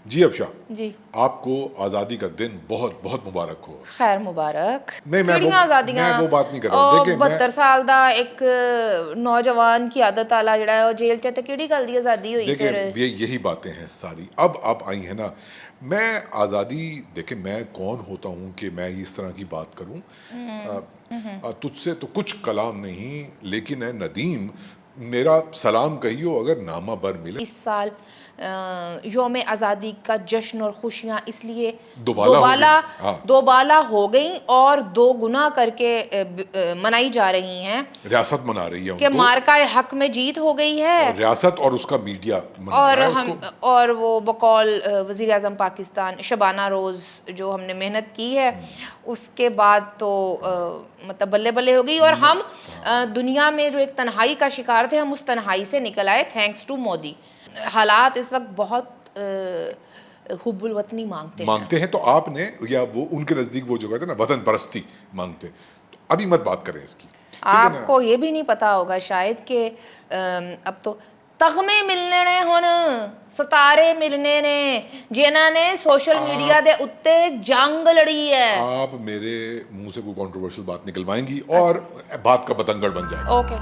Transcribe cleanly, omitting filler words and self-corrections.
جی افشا جی آپ کو آزادی کا دن بہت بہت مبارک ہو. خیر مبارک. نہیں میں وہ بات نہیں کر رہا ہوں. دیکھیں 72 سال دا ایک نوجوان کی عادت آلا جڑا ہے وہ جیل چ تے کیڑی گل دی آزادی ہوئی دیکھیں پھر. یہی باتیں ہیں ساری اب آپ آئی ہیں نا. میں آزادی دیکھیں میں کون ہوتا ہوں کہ میں اس طرح کی بات کروں. تجھ سے تو کچھ کلام نہیں لیکن اے ندیم میرا سلام کہیو اگر نامہ بر ملے. اس سال یوم آزادی کا جشن اور خوشیاں اس لیے دوبالا ہو گئیں اور دو گنا کر کے منائی جا رہی ہیں. ریاست منا رہی ہے ان کہ کو مارکہ حق میں جیت ہو گئی ہے. اور ریاست اور اس کا میڈیا منا رہا ہے اس کو. اور وہ بقول وزیر اعظم پاکستان شبانہ روز جو ہم نے محنت کی ہے اس کے بعد تو مطلب بلے بلے ہو گئی. اور ہم دنیا میں جو ایک تنہائی کا شکار تھے ہم اس تنہائی سے نکل آئے تھینکس ٹو مودی. حالات اس وقت بہت حب الوطنی مانگتے ہیں. تو آپ نے یا وہ ان کے نزدیک وہ جو کہتے ہیں نا وطن پرستی مانگتے ہیں. تو ابھی مت بات کریں اس کی. آپ کو یہ بھی نہیں پتا ہوگا شاید کہ اب تو تغمے ملنے نے ہن ستارے ملنے نے جنہاں نے سوشل میڈیا دے اتے جنگ لڑی ہے. آپ میرے منہ سے کوئی کنٹروورشل بات نکلوائیں گی اور بات کا بتنگڑ بن جائے گا. اوکے